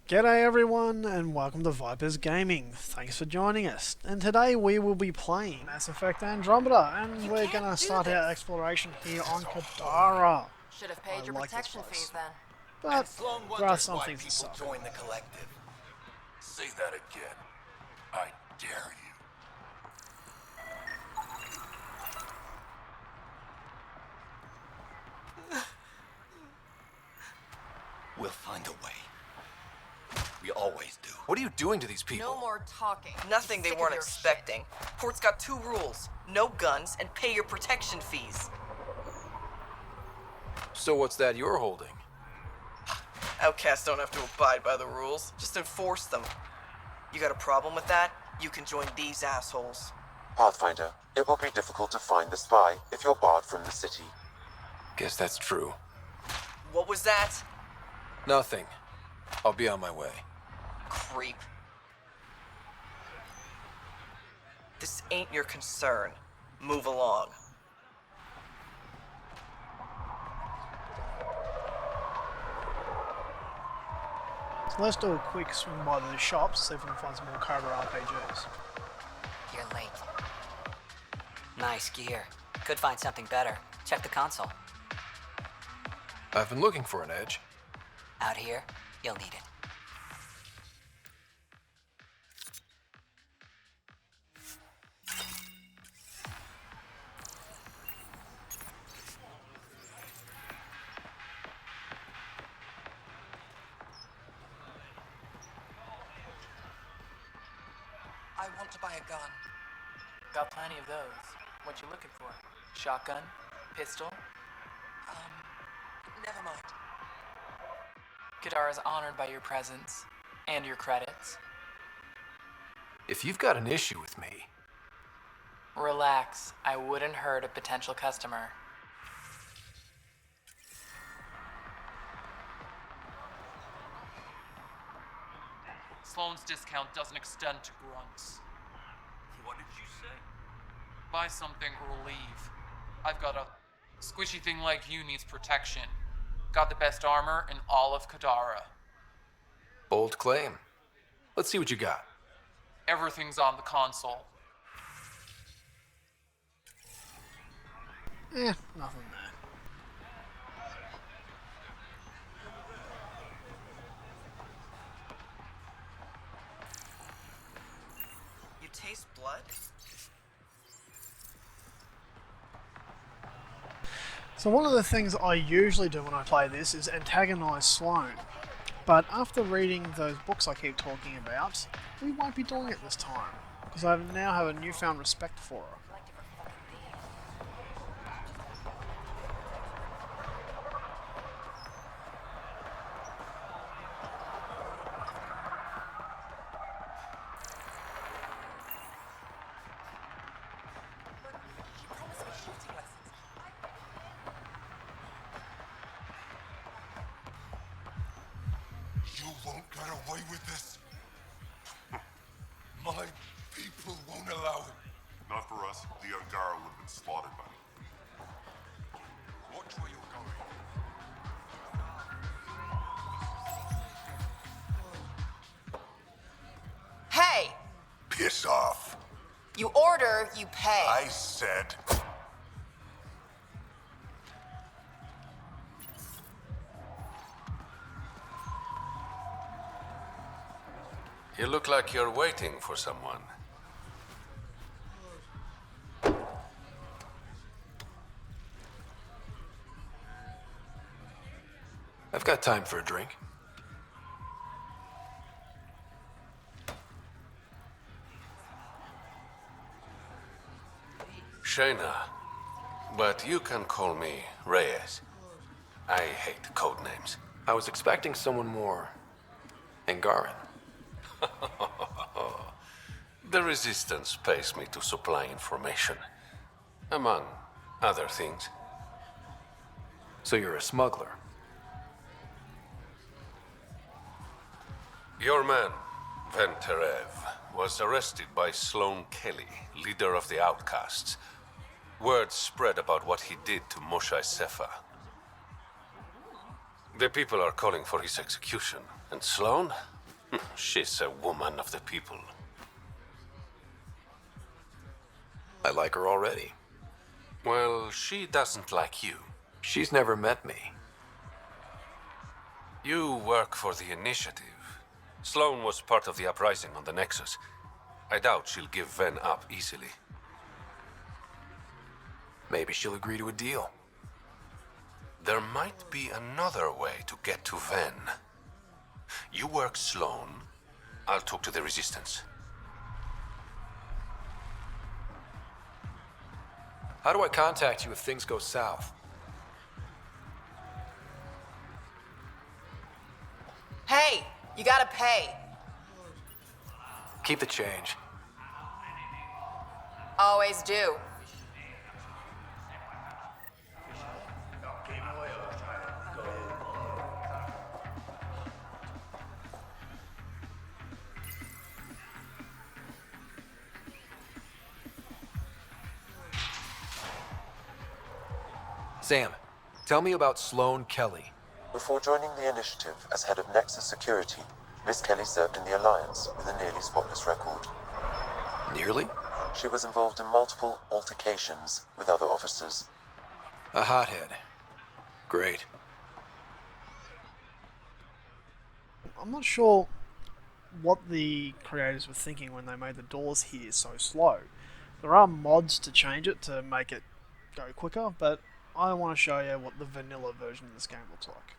G'day everyone and welcome to Vipers Gaming. Thanks for joining us. And today we will be playing Mass Effect Andromeda and we're gonna start our exploration here on Kadara. Should have paid your like protection fees then. But there are some things to people suffer. join the collective. Say that again. I dare you. We'll find a way. We always do. What are you doing to these people? No more talking. Nothing they Sick of weren't your expecting. Port's got two rules. No guns and pay your protection fees. So what's that you're holding? Outcasts don't have to abide by the rules. Just enforce them. You got a problem with that? You can join these assholes. Pathfinder, it will be difficult to find the spy if you're barred from the city. Guess that's true. What was that? Nothing. I'll be on my way. Creep. This ain't your concern. Move along. So let's do a quick swing by the shops, see if we can find some more Cobra RPGs. You're late. Nice gear. Could find something better. Check the console. I've been looking for an edge. Out here, you'll need it. I want to buy a gun. Got plenty of those. What you looking for? Shotgun? Pistol? Never mind. Kadara's honored by your presence and your credits. If you've got an issue with me, Relax, I wouldn't hurt a potential customer. Sloan's discount doesn't extend to grunts. What did you say? Buy something or leave. I've got a squishy thing like you needs protection. Got the best armor in all of Kadara. bold claim. Let's see what you got. Everything's on the console. Nothing there. You taste blood? So one of the things I usually do when I play this is antagonize Sloan. But after reading those books I keep talking about, we won't be doing it this time, because I now have a newfound respect for her. She promised me shooting lessons. You won't get away with this. My people won't allow it. Not for us. The Angara would have been slaughtered by now. Watch where you're going. Hey! Piss off. You order, you pay. I said. You look like you're waiting for someone. I've got time for a drink. Shayna, but you can call me Reyes. I hate code names. I was expecting someone more Angaran. The Resistance pays me to supply information, among other things. So you're a smuggler. Your man, Venterev, was arrested by Sloan Kelly, leader of the Outcasts. Word spread about what he did to Moshe Sefa. The people are calling for his execution, and Sloan She's a woman of the people. I like her already. Well, she doesn't like you. She's never met me. You work for the Initiative. Sloane was part of the uprising on the Nexus. I doubt she'll give Ven up easily. Maybe she'll agree to a deal. There might be another way to get to Ven. You work Sloane. I'll talk to the Resistance. How do I contact you if things go south? Hey, you gotta pay. Keep the change. Always do. Sam, tell me about Sloane Kelly. Before joining the Initiative as head of Nexus Security, Miss Kelly served in the Alliance with a nearly spotless record. Nearly? She was involved in multiple altercations with other officers. A hothead. Great. I'm not sure what the creators were thinking when they made the doors here so slow. There are mods to change it to make it go quicker, but I want to show you what the vanilla version of this game looks like.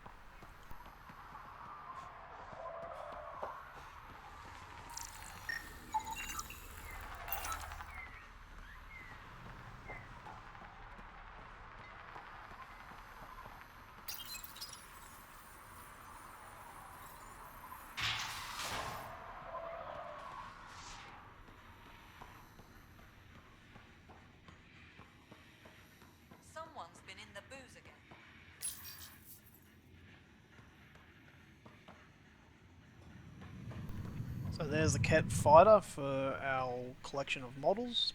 Someone's been in the booze again. So there's the Cat Fighter for our collection of models.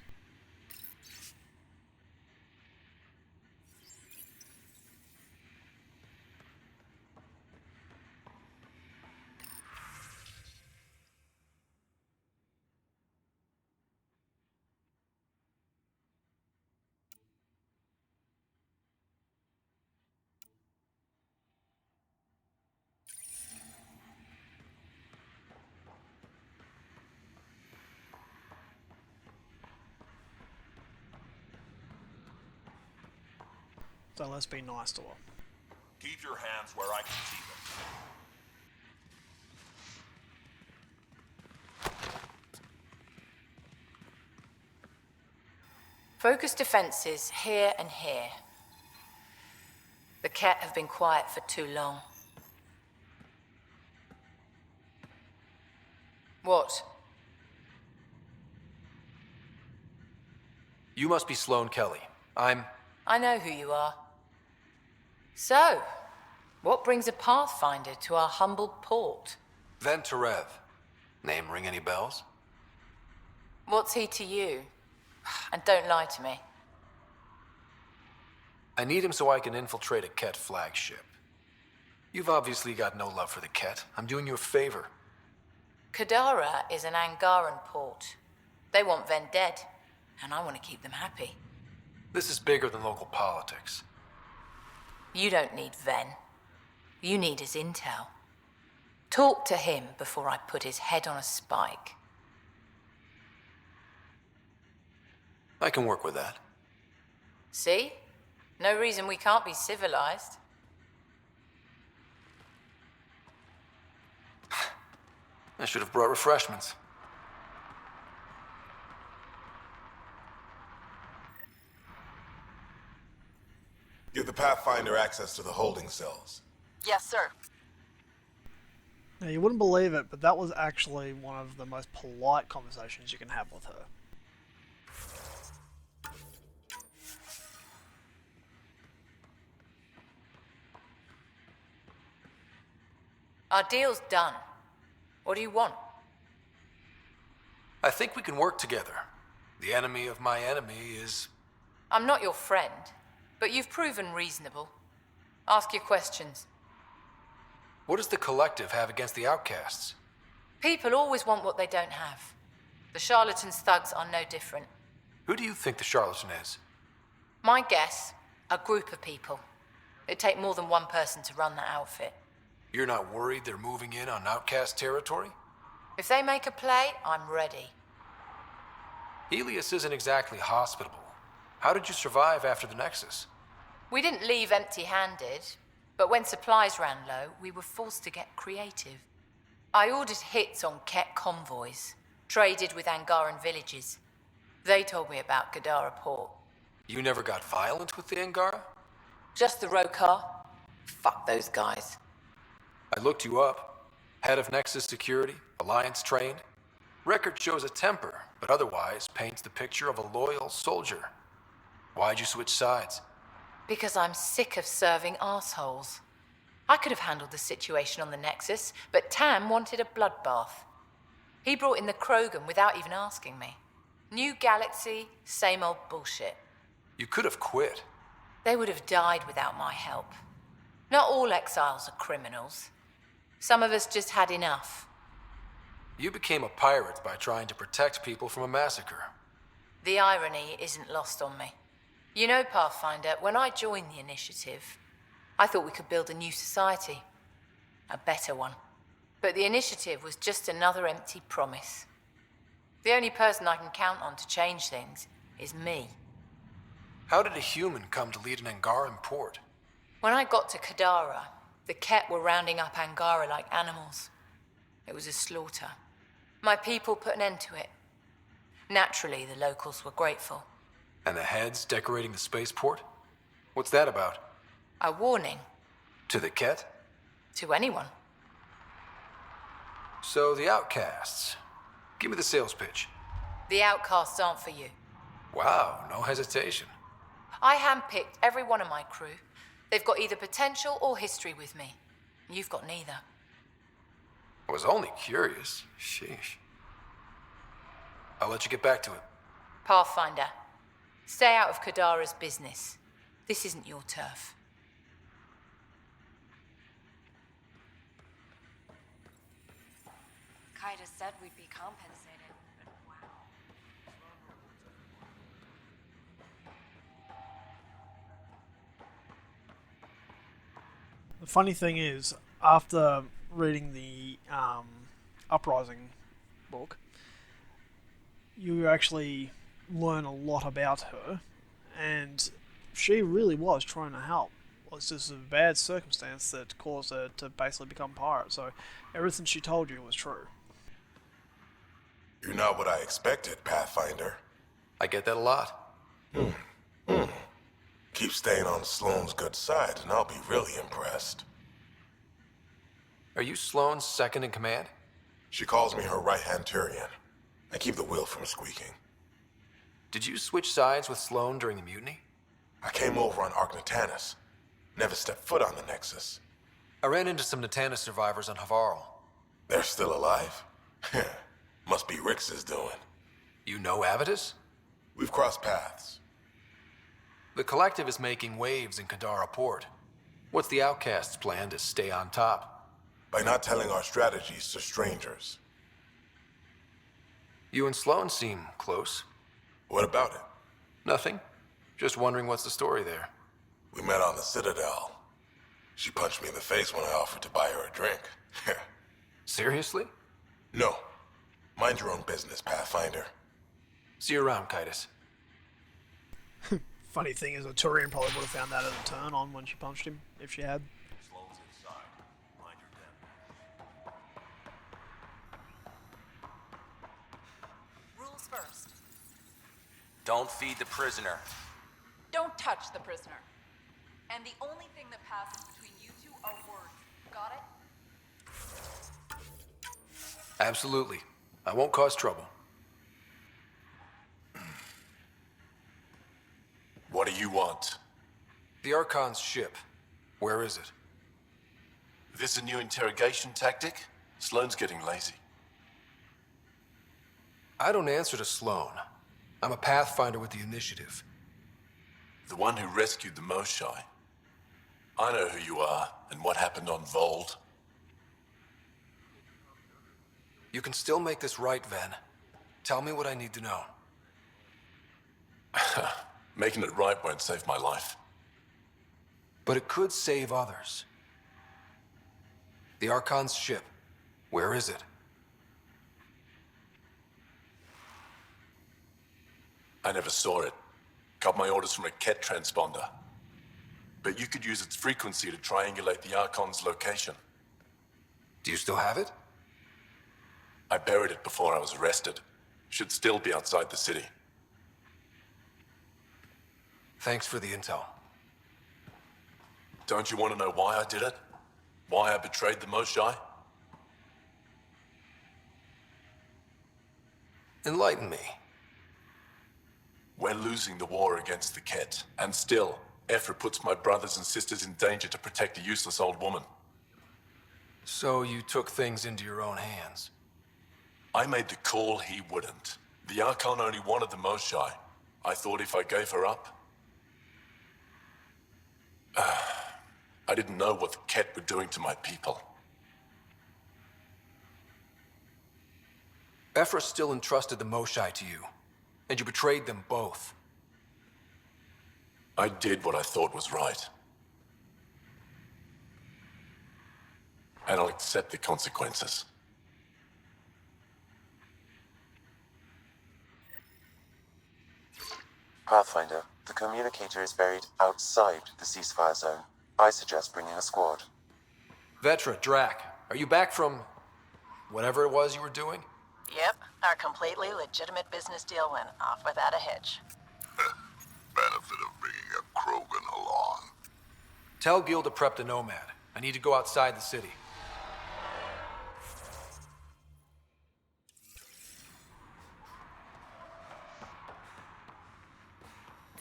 So let's be nice to her. Keep your hands where I can see them. Focus defenses here and here. The cat have been quiet for too long. What? You must be Sloane Kelly. I know who you are. So, what brings a Pathfinder to our humble port? Ven Terev. Name ring any bells? What's he to you? And don't lie to me. I need him so I can infiltrate a Ket flagship. You've obviously got no love for the Ket. I'm doing you a favor. Kadara is an Angaran port. They want Ven dead, and I want to keep them happy. This is bigger than local politics. You don't need Ven. You need his intel. Talk to him before I put his head on a spike. I can work with that. See? No reason we can't be civilized. I should have brought refreshments. Give the Pathfinder access to the holding cells. Yes, sir. Now, you wouldn't believe it, but that was actually one of the most polite conversations you can have with her. Our deal's done. What do you want? I think we can work together. The enemy of my enemy is... I'm not your friend, but you've proven reasonable. Ask your questions. What does the Collective have against the Outcasts? People always want what they don't have. The charlatans' thugs are no different. Who do you think the charlatan is? My guess, a group of people. It'd take more than one person to run that outfit. You're not worried they're moving in on outcast territory? If they make a play, I'm ready. Helios isn't exactly hospitable. How did you survive after the Nexus? We didn't leave empty-handed, but when supplies ran low, we were forced to get creative. I ordered hits on Ket convoys, traded with Angaran villages. They told me about Kadara Port. You never got violent with the Angara? Just the Rokar. Fuck those guys. I looked you up. Head of Nexus Security, Alliance trained. Record shows a temper, but otherwise paints the picture of a loyal soldier. Why'd you switch sides? Because I'm sick of serving assholes. I could have handled the situation on the Nexus, but Tam wanted a bloodbath. He brought in the Krogan without even asking me. New galaxy, same old bullshit. You could have quit. They would have died without my help. Not all exiles are criminals. Some of us just had enough. You became a pirate by trying to protect people from a massacre. The irony isn't lost on me. You know, Pathfinder, when I joined the Initiative, I thought we could build a new society. A better one. But the Initiative was just another empty promise. The only person I can count on to change things is me. How did a human come to lead an Angaran port? When I got to Kadara, the Ket were rounding up Angara like animals. It was a slaughter. My people put an end to it. Naturally, the locals were grateful. And the heads decorating the spaceport? What's that about? A warning. To the Ket? To anyone. So, the outcasts. Give me the sales pitch. The outcasts aren't for you. Wow, no hesitation. I handpicked every one of my crew. They've got either potential or history with me. You've got neither. I was only curious. Sheesh. I'll let you get back to it. Pathfinder, stay out of Kadara's business. This isn't your turf. Kaida said we'd be compensated. The funny thing is, after reading the Uprising book, you actually learn a lot about her, and she really was trying to help. It's just a bad circumstance that caused her to basically become pirate, so everything she told you was true. You're not what I expected, Pathfinder. I get that a lot. Keep staying on Sloane's good side, and I'll be really impressed. Are you Sloane's second in command? She calls me her right-hand Turian. I keep the wheel from squeaking. Did you switch sides with Sloane during the mutiny? I came over on Arcnatanus. Never stepped foot on the Nexus. I ran into some Natanus survivors on Havarl. They're still alive? Must be Rix's doing. You know Avitus? We've crossed paths. The Collective is making waves in Kadara Port. What's the Outcast's plan to stay on top? By not telling our strategies to strangers. You and Sloane seem close. What about it? Nothing. Just wondering what's the story there. We met on the Citadel. She punched me in the face when I offered to buy her a drink. Seriously? No. Mind your own business, Pathfinder. See you around, Kaitis. Funny thing is, a Turian probably would have found that at a turn on when she punched him, if she had. Sloane's inside. Mind your den. Rules first. Don't feed the prisoner. Don't touch the prisoner. And the only thing that passes between you two are words. Got it? Absolutely. I won't cause trouble. What do you want? The Archon's ship. Where is it? This a new interrogation tactic? Sloane's getting lazy. I don't answer to Sloane. I'm a Pathfinder with the Initiative. The one who rescued the Moshai. I know who you are and what happened on Vold. You can still make this right, Ven. Tell me what I need to know. Making it right won't save my life. But it could save others. The Archon's ship. Where is it? I never saw it. Got my orders from a Ket transponder. But you could use its frequency to triangulate the Archon's location. Do you still have it? I buried it before I was arrested. Should still be outside the city. Thanks for the intel. Don't you want to know why I did it? Why I betrayed the Moshae? Enlighten me. We're losing the war against the Ket, and still, Ephra puts my brothers and sisters in danger to protect a useless old woman. So you took things into your own hands. I made the call he wouldn't. The Archon only wanted the Moshae. I thought if I gave her up... I didn't know what the Ket were doing to my people. Ephra still entrusted the Moshae to you, and you betrayed them both. I did what I thought was right. And I'll accept the consequences. Pathfinder, the communicator is buried outside the ceasefire zone. I suggest bringing a squad. Vetra, Drac, are you back from... whatever it was you were doing? Yep, our completely legitimate business deal went off without a hitch. Benefit of bringing a Krogan along. Tell Gil to prep the Nomad. I need to go outside the city.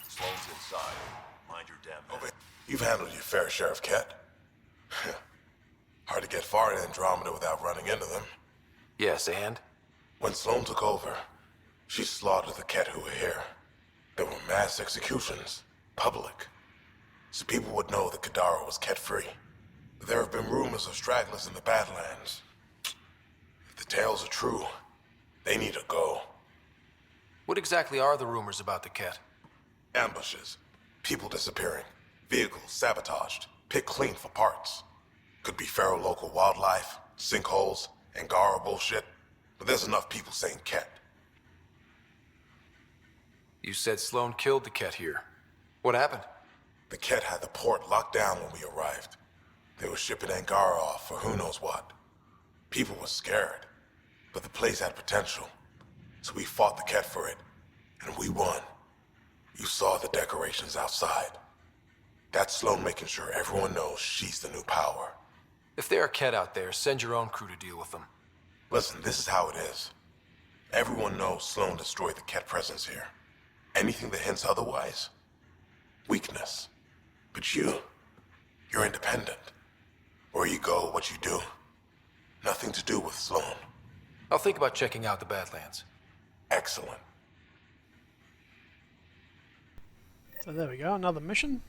Sloane's inside. Mind your damn business. You've handled your fair share of Ket. Hard to get far in Andromeda without running into them. Yes, and? When Sloane took over, she slaughtered the Ket who were here. There were mass executions, public. So people would know that Kadara was Ket-free. But there have been rumors of stragglers in the Badlands. If the tales are true, they need to go. What exactly are the rumors about the Ket? Ambushes, people disappearing, vehicles sabotaged, picked clean for parts. Could be feral local wildlife, sinkholes, Angara bullshit. But there's enough people saying Ket. You said Sloane killed the Ket here. What happened? The Ket had the port locked down when we arrived. They were shipping Angara off for who knows what. People were scared, but the place had potential. So we fought the Ket for it, and we won. You saw the decorations outside. That's Sloane making sure everyone knows she's the new power. If there are Ket out there, send your own crew to deal with them. Listen, this is how it is. Everyone knows Sloane destroyed the Ket presence here. Anything that hints otherwise, weakness. But you're independent. Where you go, what you do. Nothing to do with Sloane. I'll think about checking out the Badlands. Excellent. So there we go, another mission.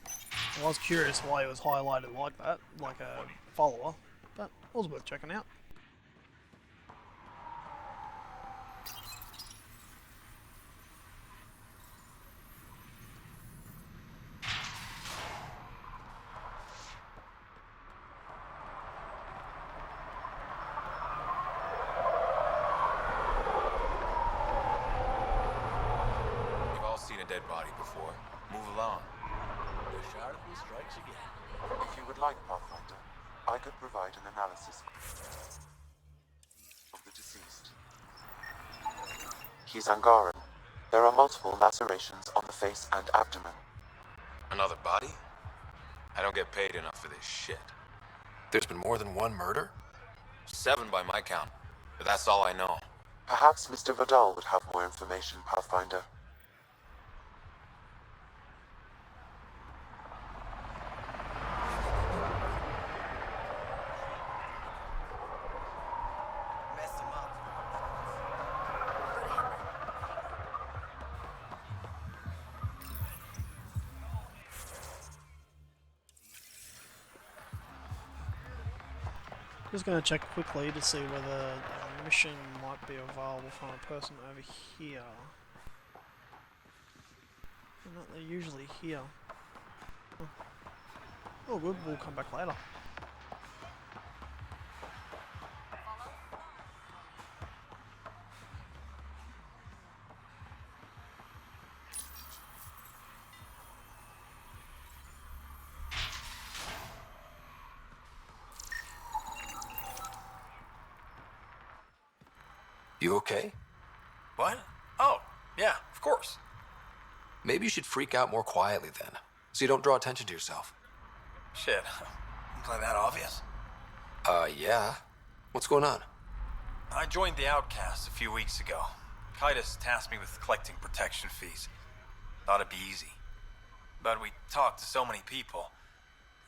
I was curious why it was highlighted like that, like a follower, but it was worth checking out. You've all seen a dead body before. Move along. The Sharpie strikes again. If you would like, Pathfinder, I could provide an analysis of the deceased. He's Angaran. There are multiple lacerations on the face and abdomen. Another body? I don't get paid enough for this shit. There's been more than one murder? 7 by my count, but that's all I know. Perhaps Mr. Vidal would have more information, Pathfinder. Mess him up. Just gonna check quickly to see whether mission might be available from a person over here. No, they're usually here. Oh good, we'll come back later. You okay? What? Oh, yeah, of course. Maybe you should freak out more quietly then, so you don't draw attention to yourself. Shit, was I that obvious? Yeah. What's going on? I joined the Outcasts a few weeks ago. Kitus tasked me with collecting protection fees. Thought it'd be easy. But we talked to so many people.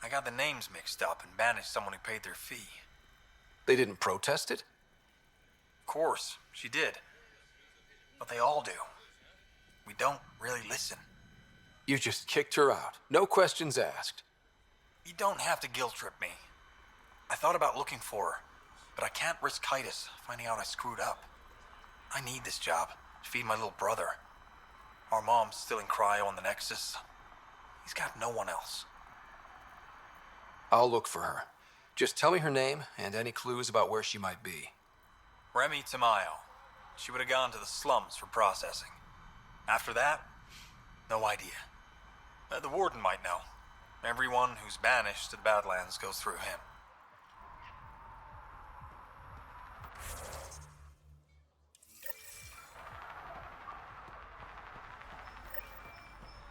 I got the names mixed up and banished someone who paid their fee. They didn't protest it? Of course, she did. But they all do. We don't really listen. You just kicked her out. No questions asked. You don't have to guilt trip me. I thought about looking for her, but I can't risk Kitus finding out I screwed up. I need this job to feed my little brother. Our mom's still in cryo on the Nexus. He's got no one else. I'll look for her. Just tell me her name and any clues about where she might be. Remy Tamayo. She would have gone to the slums for processing. After that, no idea. The warden might know. Everyone who's banished to the Badlands goes through him.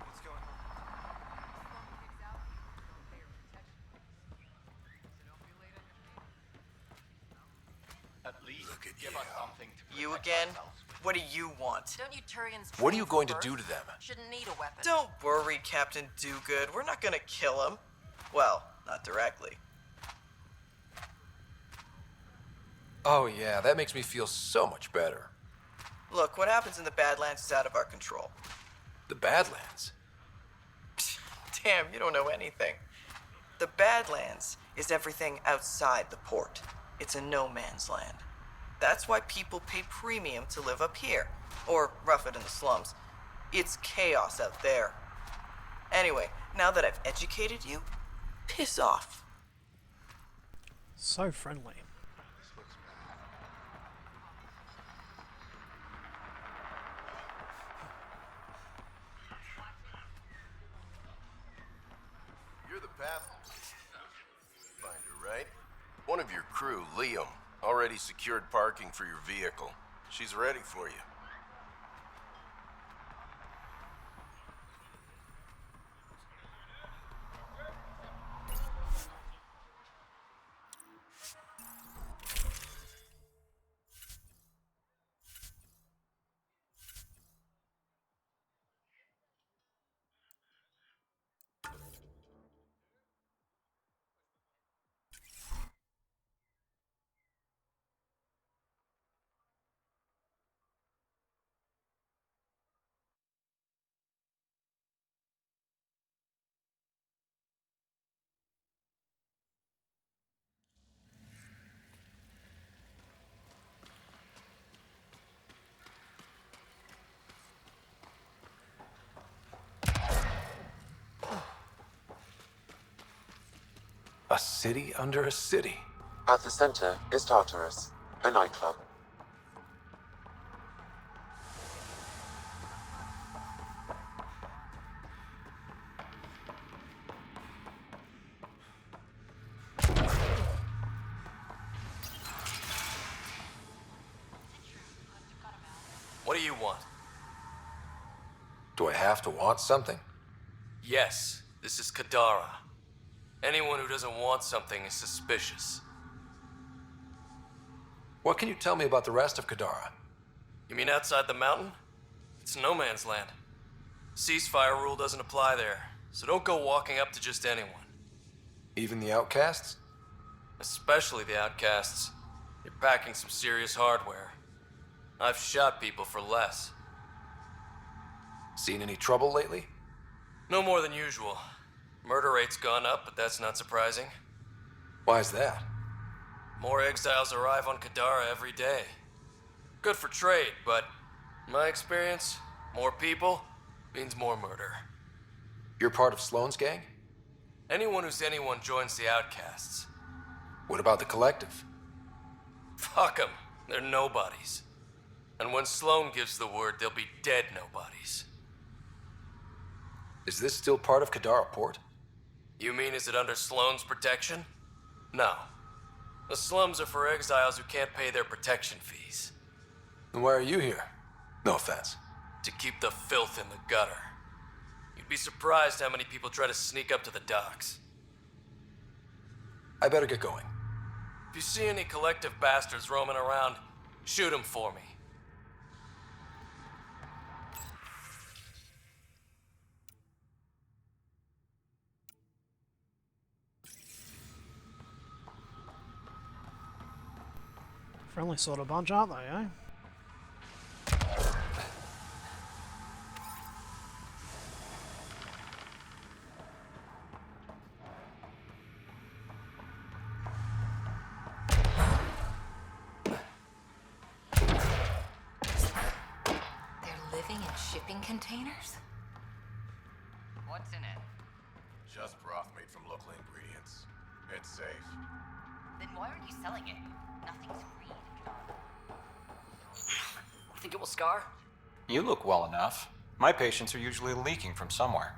What's going At least give us something to You again? What do you want? Don't you Turians What are train you for going to birth? do to them? Shouldn't need a weapon. Don't worry, Captain Do-Good. We're not gonna kill him. Well, not directly. Oh yeah, that makes me feel so much better. Look, what happens in the Badlands is out of our control. The Badlands? Damn, you don't know anything. The Badlands is everything outside the port. It's a no man's land. That's why people pay premium to live up here, or rough it in the slums. It's chaos out there. Anyway, now that I've educated you, piss off. So friendly. You're the pathfinder, right? One of your crew, Liam, already secured parking for your vehicle. She's ready for you. A city under a city. At the center is Tartarus, a nightclub. What do you want? Do I have to want something? Yes, this is Kadara. Anyone who doesn't want something is suspicious. What can you tell me about the rest of Kadara? You mean outside the mountain? It's no man's land. Ceasefire rule doesn't apply there, so don't go walking up to just anyone. Even the outcasts? Especially the outcasts. You're packing some serious hardware. I've shot people for less. Seen any trouble lately? No more than usual. Murder rate's gone up, but that's not surprising. Why's that? More exiles arrive on Kadara every day. Good for trade, but in my experience, more people means more murder. You're part of Sloane's gang? Anyone who's anyone joins the outcasts. What about the collective? Fuck them. They're nobodies. And when Sloane gives the word, they'll be dead nobodies. Is this still part of Kadara Port? You mean is it under Sloane's protection? No. The slums are for exiles who can't pay their protection fees. Then why are you here? No offense. To keep the filth in the gutter. You'd be surprised how many people try to sneak up to the docks. I better get going. If you see any collective bastards roaming around, shoot them for me. Friendly sort of bunch, aren't they, eh? They're living in shipping containers? What's in it? Just broth made from local ingredients. It's safe. Then why aren't you selling it? Nothing's free. You think it will scar? You look well enough. My patients are usually leaking from somewhere.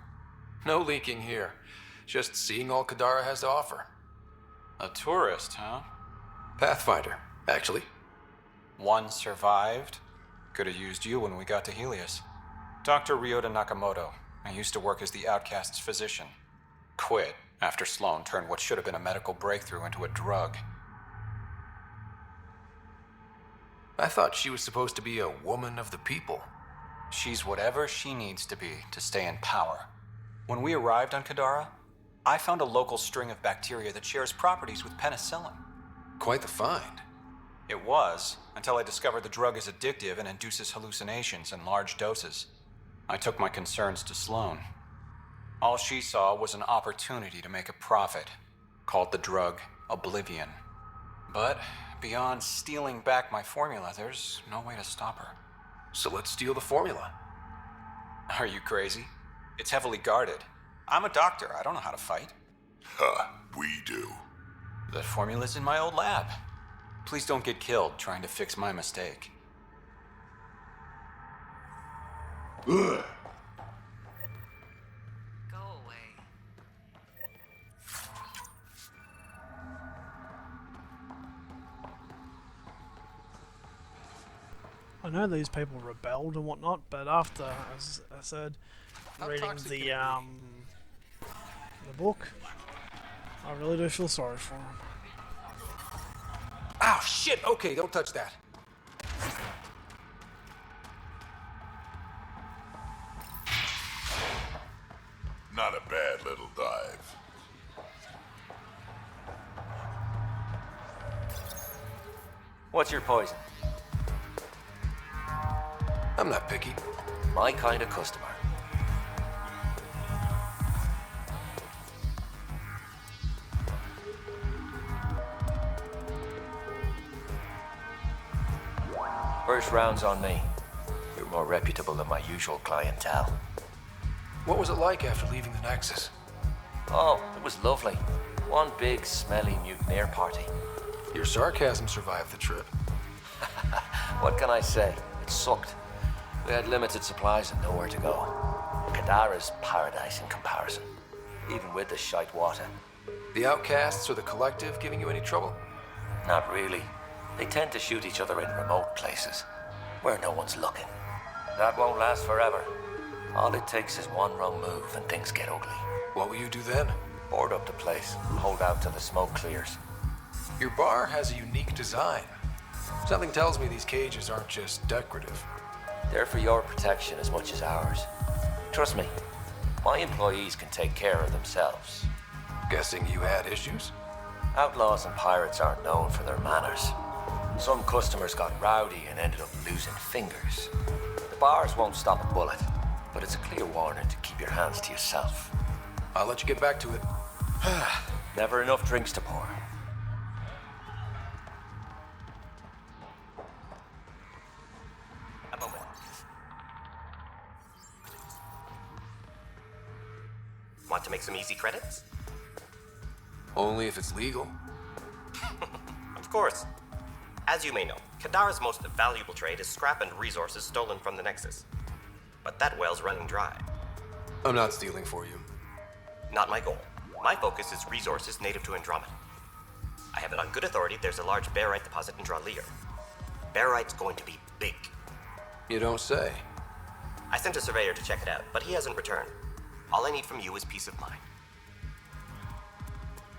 No leaking here. Just seeing all Kadara has to offer. A tourist, huh? Pathfinder, actually. One survived. Could have used you when we got to Helios. Dr. Ryota Nakamoto. I used to work as the outcast's physician. Quit after Sloane turned what should have been a medical breakthrough into a drug. I thought she was supposed to be a woman of the people. She's whatever she needs to be to stay in power. When we arrived on Kadara, I found a local string of bacteria that shares properties with penicillin. Quite the find. It was, until I discovered the drug is addictive and induces hallucinations in large doses. I took my concerns to Sloane. All she saw was an opportunity to make a profit, called the drug Oblivion. But beyond stealing back my formula, there's no way to stop her. So let's steal the formula. Are you crazy? It's heavily guarded. I'm a doctor. I don't know how to fight. We do. The formula's in my old lab. Please don't get killed trying to fix my mistake. Ugh. Go away. I know these people rebelled and whatnot, but after, as I said, reading the book, I really do feel sorry for them. Ow, shit! Okay, don't touch that. Not a bad little dive. What's your poison? I'm not picky. My kind of customer. First round's on me. You're more reputable than my usual clientele. What was it like after leaving the Nexus? Oh, it was lovely. One big, smelly mutineer party. Your sarcasm survived the trip. What can I say? It sucked. We had limited supplies and nowhere to go. Kadara's paradise in comparison, even with the shite water. The outcasts or the collective giving you any trouble? Not really. They tend to shoot each other in remote places, where no one's looking. That won't last forever. All it takes is one wrong move and things get ugly. What will you do then? Board up the place, hold out till the smoke clears. Your bar has a unique design. Something tells me these cages aren't just decorative. They're for your protection as much as ours. Trust me, my employees can take care of themselves. Guessing you had issues? Outlaws and pirates aren't known for their manners. Some customers got rowdy and ended up losing fingers. The bars won't stop a bullet, but it's a clear warning to keep your hands to yourself. I'll let you get back to it. Never enough drinks to pour. Want to make some easy credits? Only if it's legal. Of course. As you may know, Kadara's most valuable trade is scrap and resources stolen from the Nexus. But that well's running dry. I'm not stealing for you. Not my goal. My focus is resources native to Andromeda. I have it on good authority there's a large barite deposit in Dralier. Barite's going to be big. You don't say. I sent a surveyor to check it out, but he hasn't returned. All I need from you is peace of mind.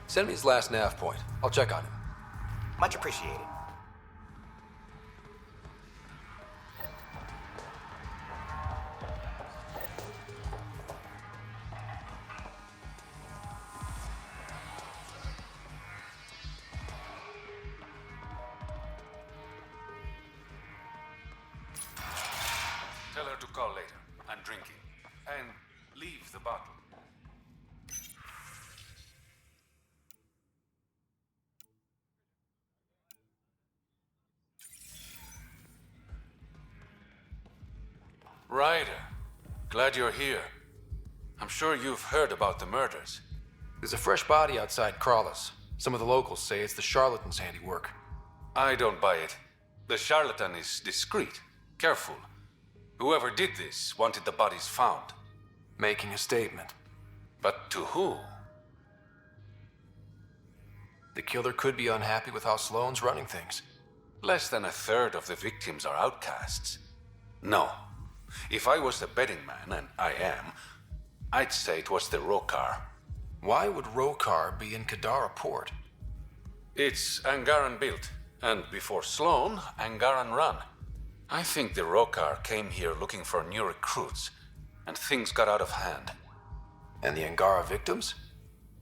Send me his last nav point. I'll check on him. Much appreciated. Tell her to call later. I'm drinking. And leave the bottle. Ryder, glad you're here. I'm sure you've heard about the murders. There's a fresh body outside Crawlers. Some of the locals say it's the charlatan's handiwork. I don't buy it. The charlatan is discreet, careful. Whoever did this wanted the bodies found. Making a statement. But to who? The killer could be unhappy with how Sloane's running things. Less than a third of the victims are outcasts. No. If I was the betting man, and I am, I'd say it was the Rokar. Why would Rokar be in Kadara Port? It's Angaran built, and before Sloane, Angaran run. I think the Rokar came here looking for new recruits, and things got out of hand. And the Angara victims?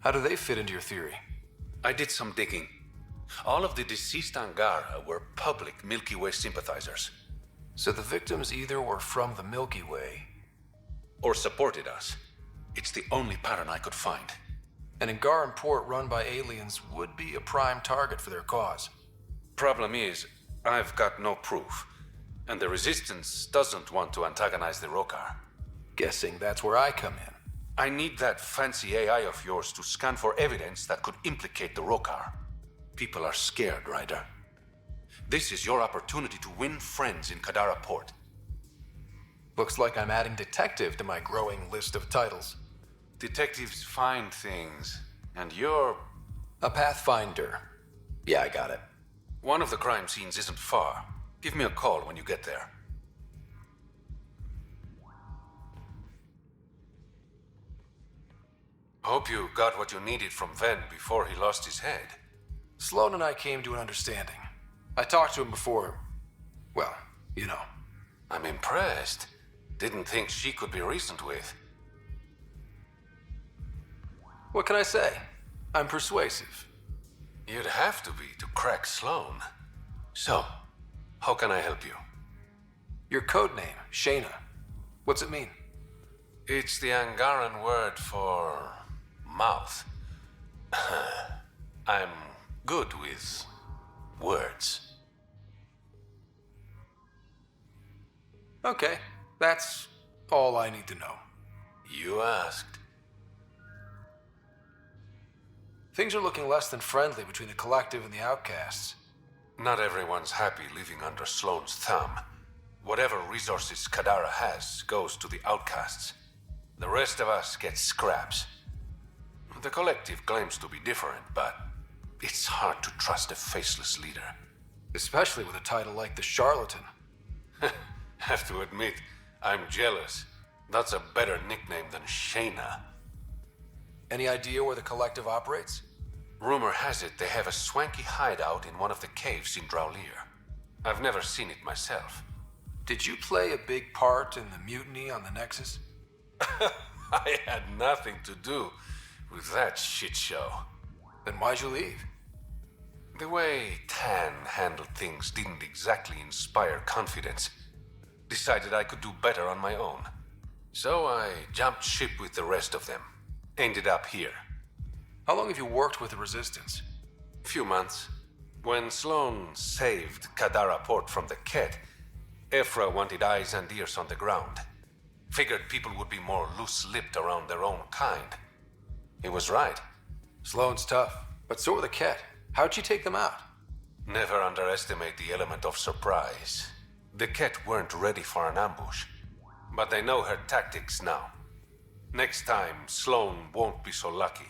How do they fit into your theory? I did some digging. All of the deceased Angara were public Milky Way sympathizers. So the victims either were from the Milky Way... or supported us. It's the only pattern I could find. An Angaran port run by aliens would be a prime target for their cause. Problem is, I've got no proof. And the Resistance doesn't want to antagonize the Rokar. Guessing that's where I come in. I need that fancy AI of yours to scan for evidence that could implicate the Rokar. People are scared, Ryder. This is your opportunity to win friends in Kadara Port. Looks like I'm adding detective to my growing list of titles. Detectives find things, and you're... a pathfinder. Yeah, I got it. One of the crime scenes isn't far. Give me a call when you get there. Hope you got what you needed from Ven before he lost his head. Sloane and I came to an understanding. I talked to him before... well, you know. I'm impressed. Didn't think she could be reasoned with. What can I say? I'm persuasive. You'd have to be to crack Sloane. So, how can I help you? Your code name, Shayna. What's it mean? It's the Angaran word for... mouth. I'm good with... words. Okay, that's all I need to know. You asked. Things are looking less than friendly between the Collective and the Outcasts. Not everyone's happy living under Sloane's thumb. Whatever resources Kadara has goes to the Outcasts. The rest of us get scraps. The Collective claims to be different, but it's hard to trust a faceless leader. Especially with a title like the Charlatan. Have to admit, I'm jealous. That's a better nickname than Shayna. Any idea where the Collective operates? Rumor has it they have a swanky hideout in one of the caves in Draulir. I've never seen it myself. Did you play a big part in the mutiny on the Nexus? I had nothing to do with that shit show. Then why'd you leave? The way Tan handled things didn't exactly inspire confidence. Decided I could do better on my own. So I jumped ship with the rest of them. Ended up here. How long have you worked with the Resistance? Few months. When Sloane saved Kadara Port from the Ket, Ephra wanted eyes and ears on the ground. Figured people would be more loose-lipped around their own kind. He was right. Sloane's tough, but so are the Ket. How'd she take them out? Never underestimate the element of surprise. The Ket weren't ready for an ambush, but they know her tactics now. Next time, Sloane won't be so lucky.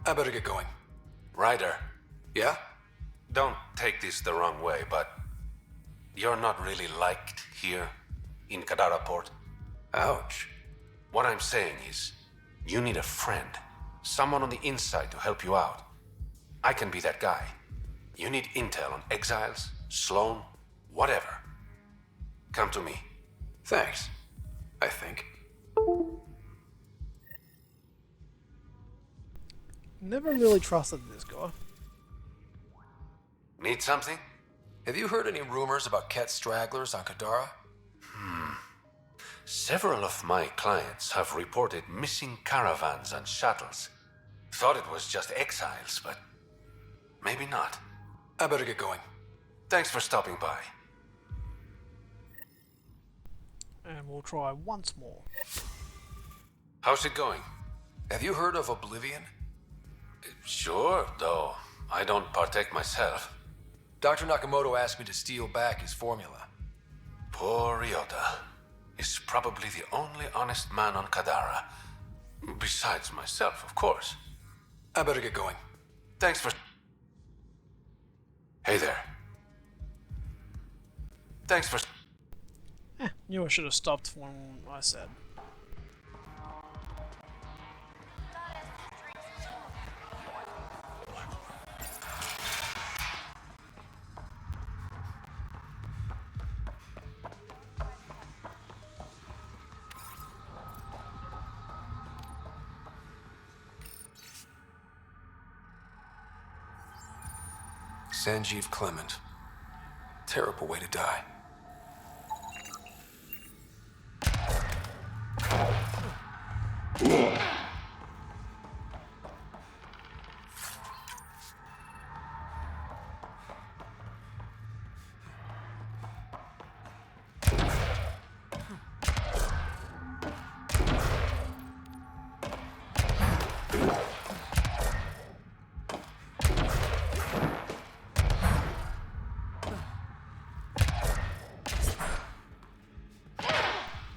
I better get going. Ryder. Yeah? Don't take this the wrong way, but you're not really liked here in Kadara Port. Ouch. What I'm saying is, you need a friend, someone on the inside to help you out. I can be that guy. You need intel on exiles, Sloane, whatever. Come to me. Thanks. I think. Never really trusted this guy. Need something? Have you heard any rumors about Ket stragglers on Kadara? Several of my clients have reported missing caravans and shuttles. Thought it was just exiles, but maybe not. I better get going. Thanks for stopping by. And we'll try once more. How's it going? Have you heard of Oblivion? Sure, though I don't partake myself. Dr. Nakamoto asked me to steal back his formula. Poor Ryota is probably the only honest man on Kadara. Besides myself, of course. I better get going. Thanks for... Hey there. Thanks for... Knew I should have stopped when I said. Sanjeev Clement. Terrible way to die.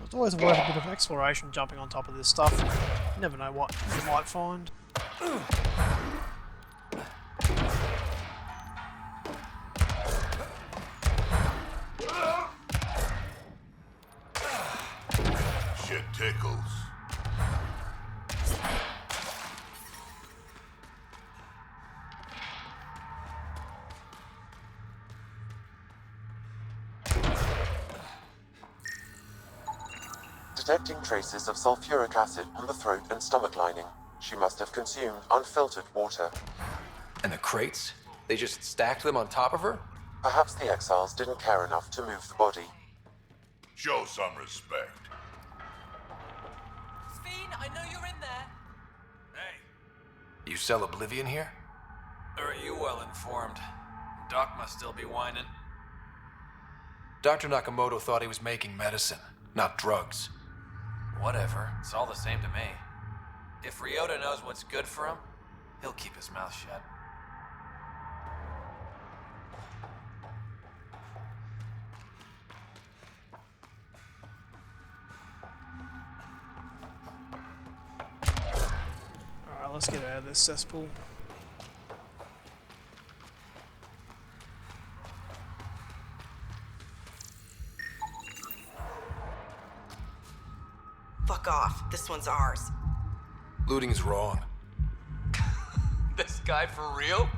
It's always worth a bit of exploration jumping on top of this stuff. You never know what you might find. Shit tickles. Detecting traces of sulfuric acid on the throat and stomach lining. She must have consumed unfiltered water. And the crates? They just stacked them on top of her? Perhaps the exiles didn't care enough to move the body. Show some respect. Fiend, I know you're in there. Hey. You sell Oblivion here? Or are you well informed? Doc must still be whining. Dr. Nakamoto thought he was making medicine, not drugs. Whatever, it's all the same to me. If Ryota knows what's good for him, he'll keep his mouth shut. Alright, let's get out of this cesspool. Fuck off. This one's ours. Looting's wrong. This guy for real?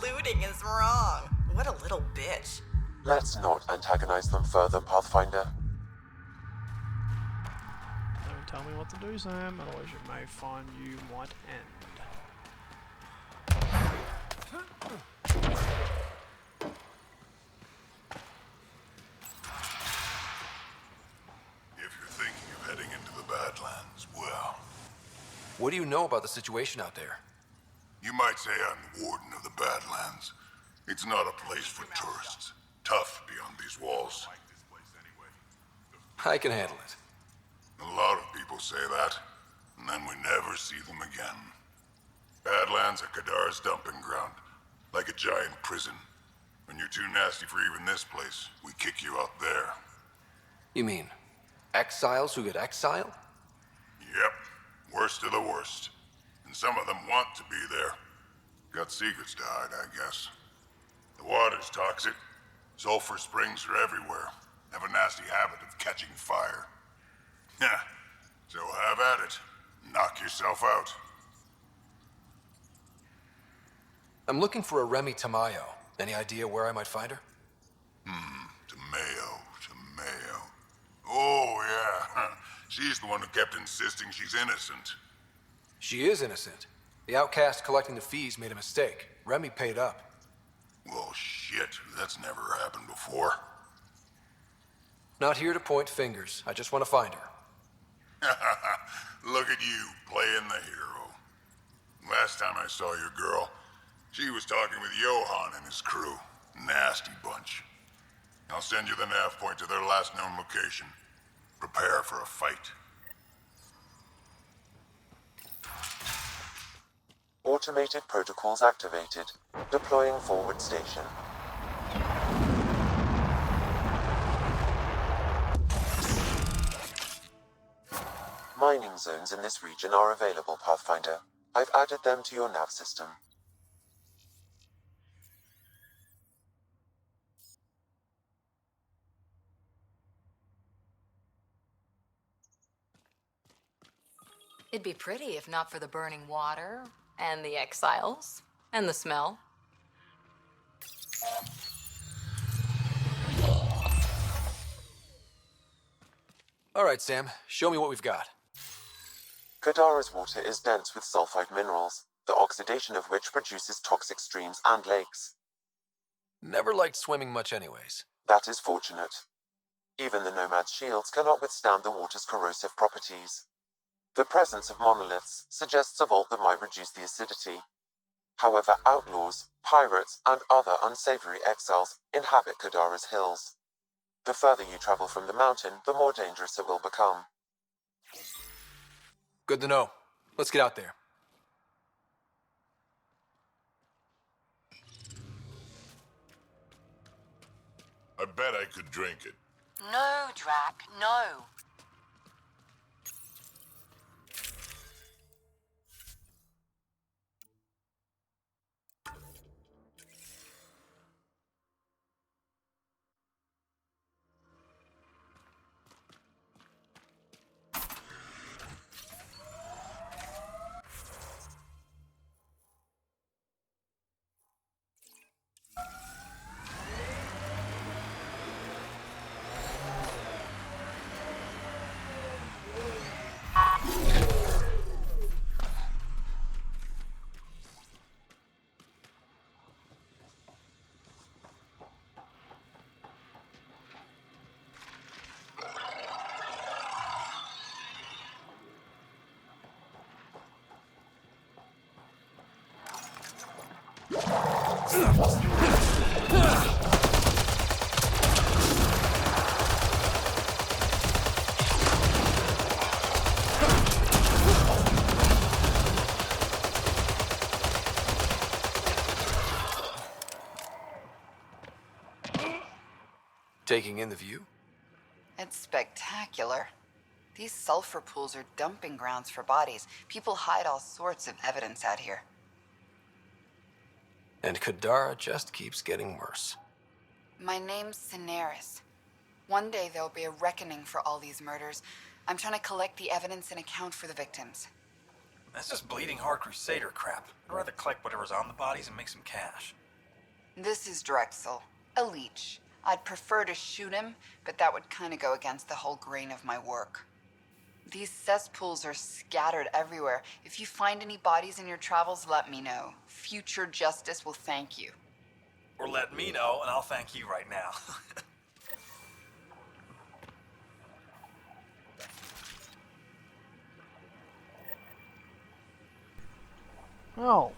Looting is wrong. What a little bitch. Let's not antagonize them further, Pathfinder. Don't tell me what to do, Sam, otherwise you may find you might end. If you're thinking of heading into the Badlands, well, What do you know about the situation out there? you might say I'm the warden of the Badlands. It's not a place for tourists. Tough beyond these walls. I can handle it. A lot of people say that, and then we never see them again. Badlands are Kadara's dumping ground, like a giant prison. When you're too nasty for even this place, we kick you out there. You mean exiles who get exiled? Yep, worst of the worst. And some of them want to be there. Got secrets to hide, I guess. The water's toxic. Sulfur springs are everywhere. Have a nasty habit of catching fire. Yeah, so have at it. Knock yourself out. I'm looking for a Remy Tamayo. Any idea where I might find her? Tamayo. Oh, yeah. She's the one who kept insisting she's innocent. She is innocent. The outcast collecting the fees made a mistake. Remy paid up. Well, shit. That's never happened before. Not here to point fingers. I just want to find her. Look at you, playing the hero. Last time I saw your girl, she was talking with Johan and his crew. Nasty bunch. I'll send you the nav point to their last known location. Prepare for a fight. Automated protocols activated. Deploying forward station. Mining zones in this region are available, Pathfinder. I've added them to your nav system. It'd be pretty if not for the burning water, and the exiles, and the smell. All right, Sam. Show me what we've got. Kadara's water is dense with sulfide minerals, the oxidation of which produces toxic streams and lakes. Never liked swimming much anyways. That is fortunate. Even the Nomad's shields cannot withstand the water's corrosive properties. The presence of monoliths suggests a vault that might reduce the acidity. However, outlaws, pirates, and other unsavory exiles inhabit Kadara's hills. The further you travel from the mountain, the more dangerous it will become. Good to know. Let's get out there. I bet I could drink it. No, Drac, no. Taking in the view? It's spectacular. These sulfur pools are dumping grounds for bodies. People hide all sorts of evidence out here. And Kadara just keeps getting worse. My name's Cineris. One day there'll be a reckoning for all these murders. I'm trying to collect the evidence and account for the victims. That's just bleeding heart crusader crap. I'd rather collect whatever's on the bodies and make some cash. This is Drexel, a leech. I'd prefer to shoot him, but that would kind of go against the whole grain of my work. These cesspools are scattered everywhere. If you find any bodies in your travels, let me know. Future justice will thank you. Or let me know, and I'll thank you right now. Well,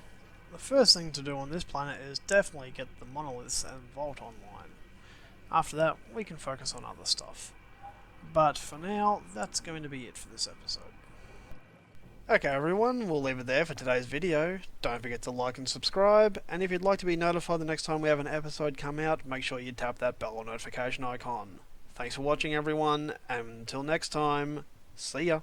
the first thing to do on this planet is definitely get the monoliths and vault online. After that, we can focus on other stuff. But for now, that's going to be it for this episode. Okay everyone, we'll leave it there for today's video. Don't forget to like and subscribe, and if you'd like to be notified the next time we have an episode come out, make sure you tap that bell or notification icon. Thanks for watching everyone, and until next time, see ya!